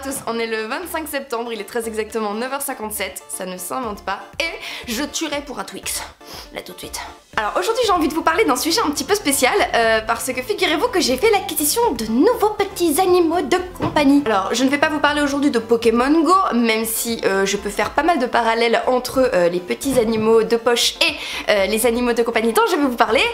tous, on est le 25 septembre, il est très exactement 9h57, ça ne s'invente pas, et je tuerai pour un Twix, là tout de suite. Alors aujourd'hui j'ai envie de vous parler d'un sujet un petit peu spécial, parce que figurez-vous que j'ai fait l'acquisition de nouveaux petits animaux de compagnie. Alors je ne vais pas vous parler aujourd'hui de Pokémon Go, même si je peux faire pas mal de parallèles entre les petits animaux de poche et les animaux de compagnie dont je vais vous parler,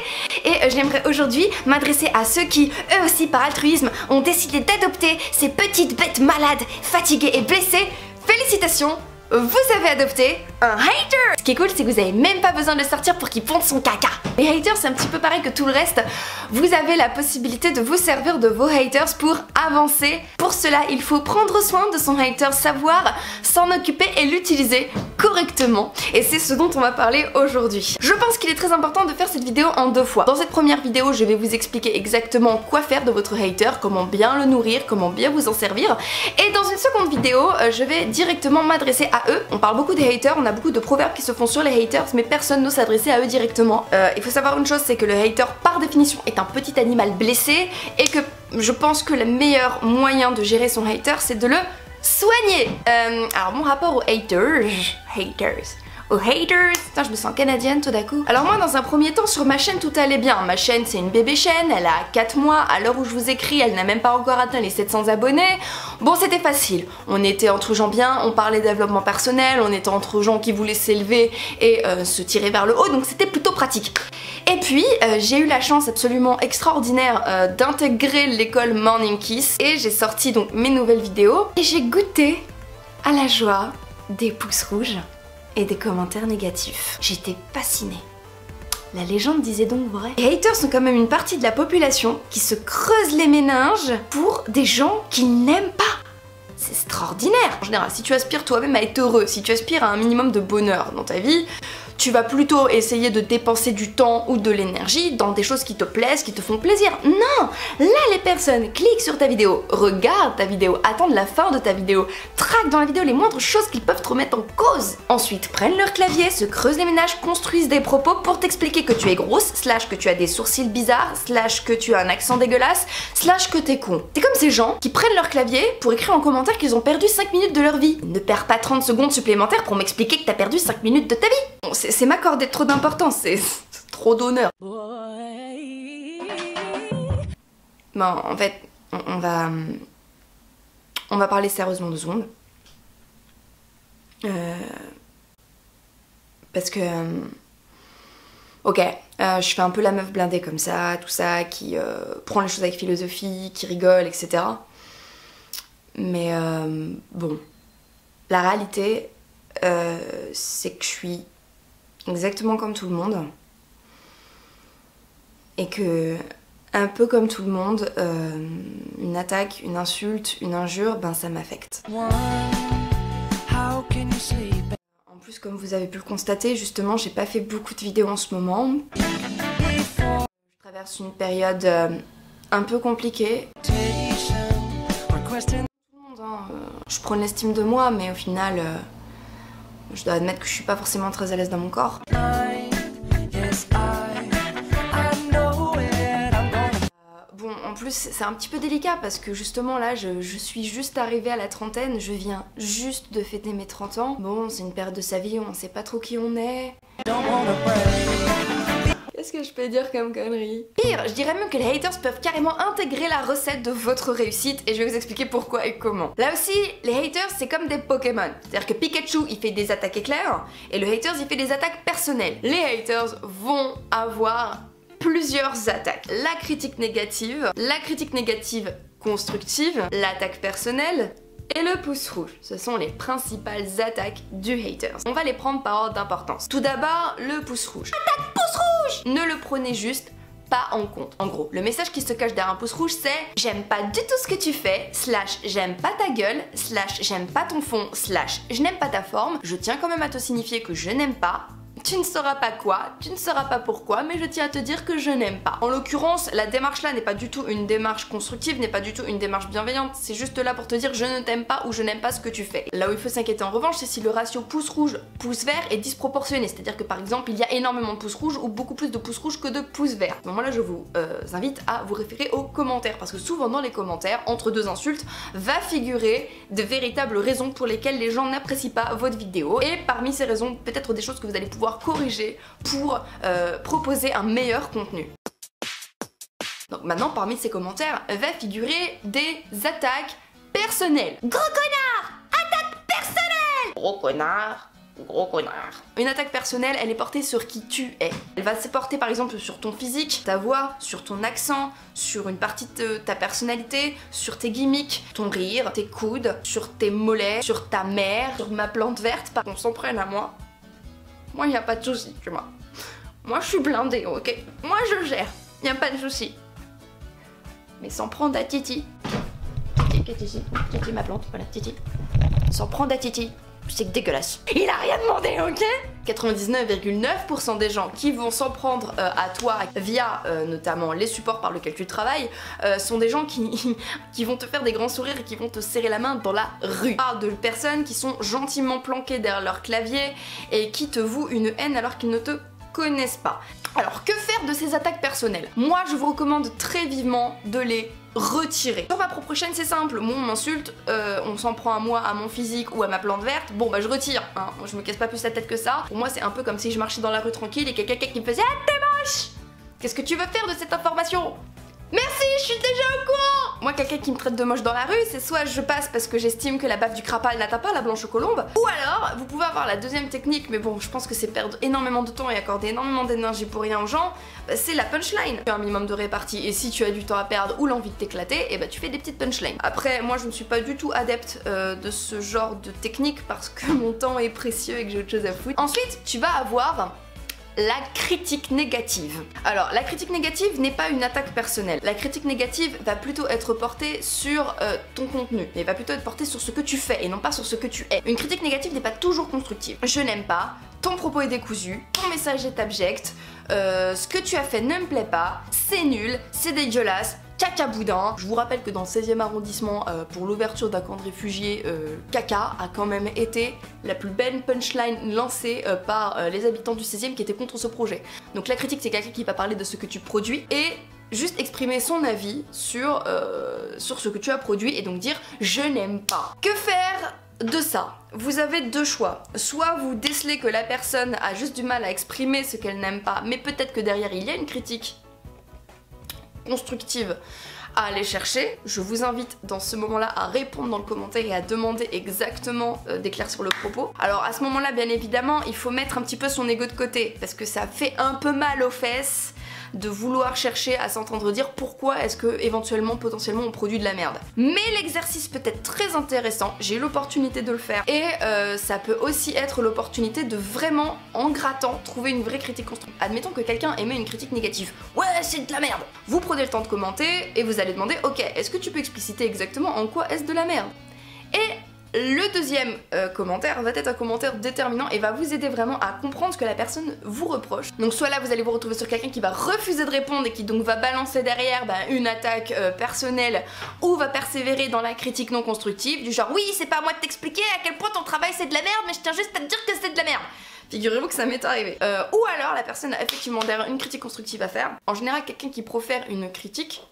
et j'aimerais aujourd'hui m'adresser à ceux qui, eux aussi par altruisme, ont décidé d'adopter ces petites bêtes malades, fatiguées et blessées. Félicitations, vous avez adopté un hater! Ce qui est cool, c'est que vous avez même pas besoin de le sortir pour qu'il ponde son caca. Les haters, c'est un petit peu pareil que tout le reste. Vous avez la possibilité de vous servir de vos haters pour avancer. Pour cela, il faut prendre soin de son hater, savoir s'en occuper et l'utiliser correctement. Et c'est ce dont on va parler aujourd'hui. Je pense qu'il est très important de faire cette vidéo en deux fois. Dans cette première vidéo, je vais vous expliquer exactement quoi faire de votre hater, comment bien le nourrir, comment bien vous en servir. Et dans une seconde vidéo, je vais directement m'adresser à eux. On parle beaucoup des haters, on a beaucoup de proverbes qui se font sur les haters, mais personne n'ose s'adresser à eux directement. Il faut savoir une chose, c'est que le hater par définition est un petit animal blessé et que je pense que le meilleur moyen de gérer son hater, c'est de le soigner. Alors mon rapport aux haters, putain je me sens canadienne tout d'un coup. Alors moi dans un premier temps sur ma chaîne tout allait bien. Ma chaîne c'est une bébé chaîne, elle a 4 mois, à l'heure où je vous écris elle n'a même pas encore atteint les 700 abonnés. Bon c'était facile, on était entre gens bien, on parlait développement personnel, on était entre gens qui voulaient s'élever et se tirer vers le haut, donc c'était plutôt pratique. Et puis j'ai eu la chance absolument extraordinaire d'intégrer l'école Morning Kiss et j'ai sorti donc mes nouvelles vidéos et j'ai goûté à la joie des pouces rouges et des commentaires négatifs. J'étais fascinée. La légende disait donc vrai. Les haters sont quand même une partie de la population qui se creuse les méninges pour des gens qu'ils n'aiment pas. C'est extraordinaire. En général, si tu aspires toi-même à être heureux, si tu aspires à un minimum de bonheur dans ta vie, tu vas plutôt essayer de dépenser du temps ou de l'énergie dans des choses qui te plaisent, qui te font plaisir. Non! Là, les personnes cliquent sur ta vidéo, regardent ta vidéo, attendent la fin de ta vidéo, traquent dans la vidéo les moindres choses qu'ils peuvent te remettre en cause. Ensuite, prennent leur clavier, se creusent les ménages, construisent des propos pour t'expliquer que tu es grosse, slash que tu as des sourcils bizarres, slash que tu as un accent dégueulasse, slash que t'es con. C'est comme ces gens qui prennent leur clavier pour écrire en commentaire qu'ils ont perdu 5 minutes de leur vie. Ne perds pas 30 secondes supplémentaires pour m'expliquer que t'as perdu 5 minutes de ta vie. Bon, c'est m'accorder trop d'importance, c'est trop d'honneur. Bon, en fait, on va parler sérieusement 2 secondes. Parce que... ok, je fais un peu la meuf blindée comme ça, tout ça, qui prend les choses avec philosophie, qui rigole, etc. Mais bon, la réalité, c'est que je suis exactement comme tout le monde et que un peu comme tout le monde, une attaque, une insulte, une injure, ben ça m'affecte. En plus, comme vous avez pu le constater, justement j'ai pas fait beaucoup de vidéos en ce moment. Je traverse une période un peu compliquée. Je prends l'estime de moi, mais au final je dois admettre que je suis pas forcément très à l'aise dans mon corps. Bon, en plus c'est un petit peu délicat parce que justement là je suis juste arrivée à la trentaine, je viens juste de fêter mes 30 ans. Bon, c'est une période de sa vie où on sait pas trop qui on est. Qu'est-ce que je peux dire comme connerie? Pire, je dirais même que les haters peuvent carrément intégrer la recette de votre réussite et je vais vous expliquer pourquoi et comment. Là aussi, les haters c'est comme des Pokémon. C'est-à-dire que Pikachu il fait des attaques éclairs et le haters il fait des attaques personnelles. Les haters vont avoir plusieurs attaques. La critique négative constructive, l'attaque personnelle et le pouce rouge. Ce sont les principales attaques du haters. On va les prendre par ordre d'importance. Tout d'abord, le pouce rouge. Attaque pouce rouge! Ne le prenez juste pas en compte. En gros, le message qui se cache derrière un pouce rouge c'est j'aime pas du tout ce que tu fais, slash j'aime pas ta gueule, slash j'aime pas ton fond, slash je n'aime pas ta forme, je tiens quand même à te signifier que je n'aime pas. Tu ne sauras pas quoi, tu ne sauras pas pourquoi, mais je tiens à te dire que je n'aime pas. En l'occurrence, la démarche là n'est pas du tout une démarche constructive, n'est pas du tout une démarche bienveillante, c'est juste là pour te dire je ne t'aime pas ou je n'aime pas ce que tu fais. Là où il faut s'inquiéter en revanche, c'est si le ratio pouce rouge, pouce vert est disproportionné, c'est-à-dire que par exemple, il y a énormément de pouces rouges ou beaucoup plus de pouces rouges que de pouces verts. À ce moment-là, je vous invite à vous référer aux commentaires, parce que souvent dans les commentaires, entre deux insultes, va figurer de véritables raisons pour lesquelles les gens n'apprécient pas votre vidéo, et parmi ces raisons, peut-être des choses que vous allez pouvoir corriger pour proposer un meilleur contenu. Donc maintenant, parmi ces commentaires, va figurer des attaques personnelles. Gros connard! Attaque personnelle! Gros connard! Gros connard. Une attaque personnelle, elle est portée sur qui tu es. Elle va se porter par exemple sur ton physique, ta voix, sur ton accent, sur une partie de ta personnalité, sur tes gimmicks, ton rire, tes coudes, sur tes mollets, sur ta mère, sur ma plante verte, pas qu'on s'en prenne à moi. Moi, y a pas de souci, tu vois. Moi, je suis blindée, ok? Moi, je gère. Y a pas de souci. Mais s'en prendre à Titi. Titi, Titi, ma plante, voilà, Titi. S'en prendre à Titi, c'est dégueulasse. Il a rien demandé, ok? 99,9% des gens qui vont s'en prendre à toi via notamment les supports par lesquels tu travailles sont des gens qui vont te faire des grands sourires et qui vont te serrer la main dans la rue. On parle de personnes qui sont gentiment planquées derrière leur clavier et qui te vouent une haine alors qu'ils ne te connaissent pas. Alors que faire de ces attaques personnelles? Moi je vous recommande très vivement de les retirer. Sur ma propre chaîne c'est simple, moi on m'insulte, on s'en prend à moi, à mon physique ou à ma plante verte, bon bah je retire, hein. Je me casse pas plus la tête que ça. Pour moi c'est un peu comme si je marchais dans la rue tranquille et quelqu'un qui me faisait « Ah t'es moche !» Qu'est-ce que tu veux faire de cette information? Merci, je suis déjà au courant! Moi, quelqu'un qui me traite de moche dans la rue, c'est soit je passe parce que j'estime que la baffe du crapal n'atteint pas la blanche aux colombes, ou alors, vous pouvez avoir la deuxième technique, mais bon, je pense que c'est perdre énormément de temps et accorder énormément d'énergie pour rien aux gens, bah, c'est la punchline. Tu as un minimum de répartie, et si tu as du temps à perdre ou l'envie de t'éclater, et bah tu fais des petites punchlines. Après, moi je ne suis pas du tout adepte de ce genre de technique parce que mon temps est précieux et que j'ai autre chose à foutre. Ensuite, tu vas avoir la critique négative. Alors, la critique négative n'est pas une attaque personnelle. La critique négative va plutôt être portée sur ton contenu, mais va plutôt être portée sur ce que tu fais et non pas sur ce que tu es. Une critique négative n'est pas toujours constructive. Je n'aime pas, ton propos est décousu, ton message est abject, ce que tu as fait ne me plaît pas, c'est nul, c'est dégueulasse, caca boudin. Je vous rappelle que dans le 16e arrondissement, pour l'ouverture d'un camp de réfugiés, caca a quand même été la plus belle punchline lancée par les habitants du 16e qui étaient contre ce projet. Donc la critique c'est quelqu'un qui va parler de ce que tu produis et juste exprimer son avis sur ce que tu as produit et donc dire je n'aime pas. Que faire de ça? Vous avez deux choix. Soit vous décelez que la personne a juste du mal à exprimer ce qu'elle n'aime pas, mais peut-être que derrière il y a une critique constructive à aller chercher. Je vous invite dans ce moment-là à répondre dans le commentaire et à demander exactement d'éclaircir le propos. Alors à ce moment-là, bien évidemment, il faut mettre un petit peu son ego de côté parce que ça fait un peu mal aux fesses de vouloir chercher à s'entendre dire pourquoi est-ce que éventuellement, potentiellement on produit de la merde. Mais l'exercice peut être très intéressant, j'ai eu l'opportunité de le faire et ça peut aussi être l'opportunité de vraiment, en grattant, trouver une vraie critique constructive. Admettons que quelqu'un émet une critique négative. Ouais, c'est de la merde! Vous prenez le temps de commenter et vous allez demander ok, est-ce que tu peux expliciter exactement en quoi est-ce de la merde? Et le deuxième commentaire va être un commentaire déterminant et va vous aider vraiment à comprendre ce que la personne vous reproche. Donc soit là vous allez vous retrouver sur quelqu'un qui va refuser de répondre et qui donc va balancer derrière une attaque personnelle ou va persévérer dans la critique non constructive du genre oui c'est pas à moi de t'expliquer à quel point ton travail c'est de la merde mais je tiens juste à te dire que c'est de la merde. Figurez-vous que ça m'est arrivé. Ou alors la personne a effectivement derrière une critique constructive à faire. En général quelqu'un qui profère une critique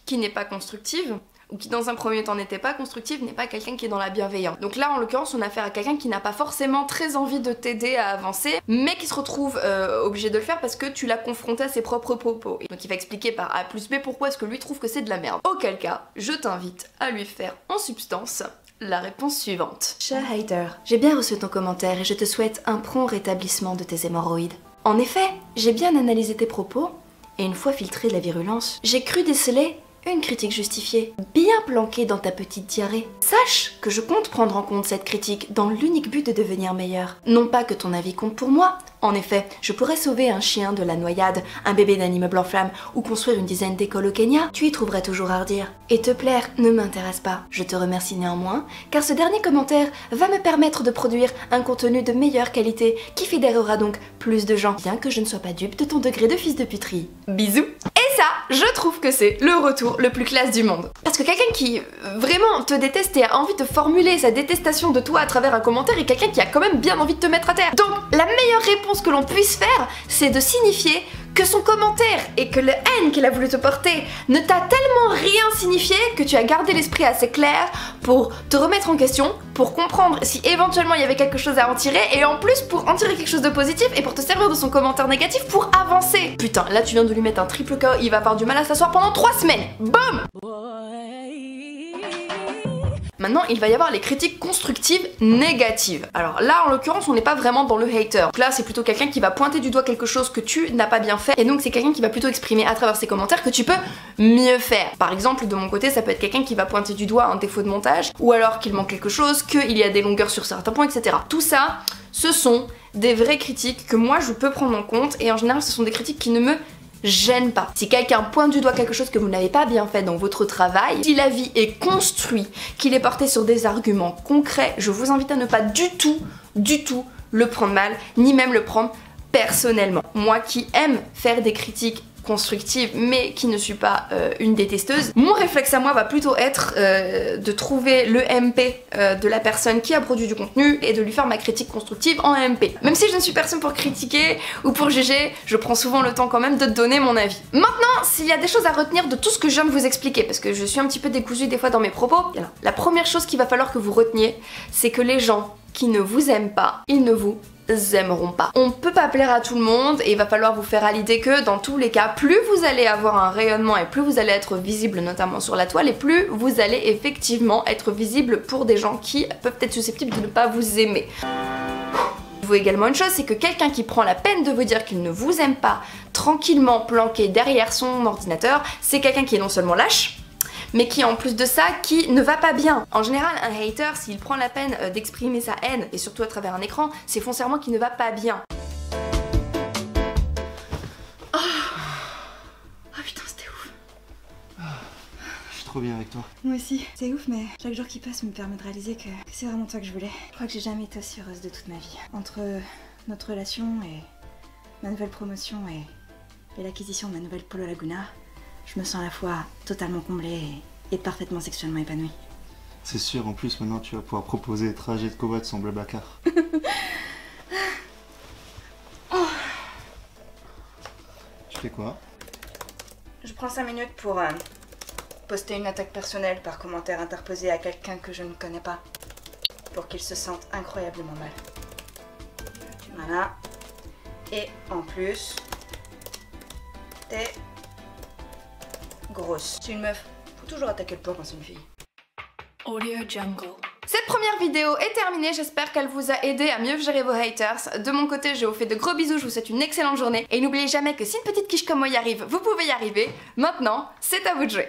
qui n'est pas constructive ou qui dans un premier temps n'était pas constructive, n'est pas quelqu'un qui est dans la bienveillance. Donc là en l'occurrence on a affaire à quelqu'un qui n'a pas forcément très envie de t'aider à avancer, mais qui se retrouve obligé de le faire parce que tu l'as confronté à ses propres propos. Et donc il va expliquer par A plus B pourquoi est-ce que lui trouve que c'est de la merde. Auquel cas, je t'invite à lui faire en substance la réponse suivante. Cher hater, j'ai bien reçu ton commentaire et je te souhaite un prompt rétablissement de tes hémorroïdes. En effet, j'ai bien analysé tes propos et une fois filtré la virulence, j'ai cru déceler une critique justifiée, bien planquée dans ta petite diarrhée. Sache que je compte prendre en compte cette critique dans l'unique but de devenir meilleur. Non pas que ton avis compte pour moi. En effet, je pourrais sauver un chien de la noyade, un bébé d'un immeuble en flammes ou construire une dizaine d'écoles au Kenya, tu y trouverais toujours à redire. Et te plaire ne m'intéresse pas. Je te remercie néanmoins, car ce dernier commentaire va me permettre de produire un contenu de meilleure qualité qui fédérera donc plus de gens, bien que je ne sois pas dupe de ton degré de fils de puterie. Bisous. Et ça, je trouve que c'est le retour le plus classe du monde. Parce que quelqu'un qui vraiment te déteste et a envie de formuler sa détestation de toi à travers un commentaire est quelqu'un qui a quand même bien envie de te mettre à terre. Donc la meilleure réponse que l'on puisse faire, c'est de signifier que son commentaire et que le haine qu'il a voulu te porter ne t'a tellement rien signifié que tu as gardé l'esprit assez clair pour te remettre en question, pour comprendre si éventuellement il y avait quelque chose à en tirer et en plus pour en tirer quelque chose de positif et pour te servir de son commentaire négatif pour avancer. Putain, là tu viens de lui mettre un triple KO, il va avoir du mal à s'asseoir pendant 3 semaines. Boum! Maintenant, il va y avoir les critiques constructives négatives. Alors là, en l'occurrence, on n'est pas vraiment dans le hater. Donc là, c'est plutôt quelqu'un qui va pointer du doigt quelque chose que tu n'as pas bien fait. Et donc, c'est quelqu'un qui va plutôt exprimer à travers ses commentaires que tu peux mieux faire. Par exemple, de mon côté, ça peut être quelqu'un qui va pointer du doigt un défaut de montage, ou alors qu'il manque quelque chose, qu'il y a des longueurs sur certains points, etc. Tout ça, ce sont des vraies critiques que moi, je peux prendre en compte. Et en général, ce sont des critiques qui ne me gêne pas. Si quelqu'un pointe du doigt quelque chose que vous n'avez pas bien fait dans votre travail, si l'avis est construit, qu'il est porté sur des arguments concrets, je vous invite à ne pas du tout le prendre mal, ni même le prendre personnellement. Moi qui aime faire des critiques constructive mais qui ne suis pas une détesteuse, mon réflexe à moi va plutôt être de trouver le MP de la personne qui a produit du contenu et de lui faire ma critique constructive en MP. Même si je ne suis personne pour critiquer ou pour juger, je prends souvent le temps quand même de donner mon avis. Maintenant, s'il y a des choses à retenir de tout ce que je viens de vous expliquer, parce que je suis un petit peu décousue des fois dans mes propos, alors, la première chose qu'il va falloir que vous reteniez, c'est que les gens qui ne vous aiment pas, ils ne vous aimeront pas. On peut pas plaire à tout le monde et il va falloir vous faire à l'idée que dans tous les cas, plus vous allez avoir un rayonnement et plus vous allez être visible notamment sur la toile et plus vous allez effectivement être visible pour des gens qui peuvent être susceptibles de ne pas vous aimer. Il faut également une chose, c'est que quelqu'un qui prend la peine de vous dire qu'il ne vous aime pas tranquillement planqué derrière son ordinateur, c'est quelqu'un qui est non seulement lâche, mais qui en plus de ça, qui ne va pas bien. En général, un hater, s'il prend la peine d'exprimer sa haine, et surtout à travers un écran, c'est foncièrement qu'il ne va pas bien. Oh putain, c'était ouf. Je suis trop bien avec toi. Moi aussi, c'est ouf, mais chaque jour qui passe me permet de réaliser que c'est vraiment toi que je voulais. Je crois que j'ai jamais été aussi heureuse de toute ma vie. Entre notre relation et ma nouvelle promotion et l'acquisition de ma nouvelle Polo Laguna, je me sens à la fois totalement comblée et parfaitement sexuellement épanouie. C'est sûr, en plus maintenant tu vas pouvoir proposer des trajets de covoit sans Blablacar. Oh. Tu fais quoi? Je prends 5 minutes pour poster une attaque personnelle par commentaire interposé à quelqu'un que je ne connais pas, pour qu'il se sente incroyablement mal. Voilà. Et en plus, t'es grosse. C'est une meuf. Faut toujours attaquer le porc quand c'est une fille. Audio Jungle. Cette première vidéo est terminée, j'espère qu'elle vous a aidé à mieux gérer vos haters. De mon côté, je vous fais de gros bisous, je vous souhaite une excellente journée. Et n'oubliez jamais que si une petite quiche comme moi y arrive, vous pouvez y arriver. Maintenant, c'est à vous de jouer.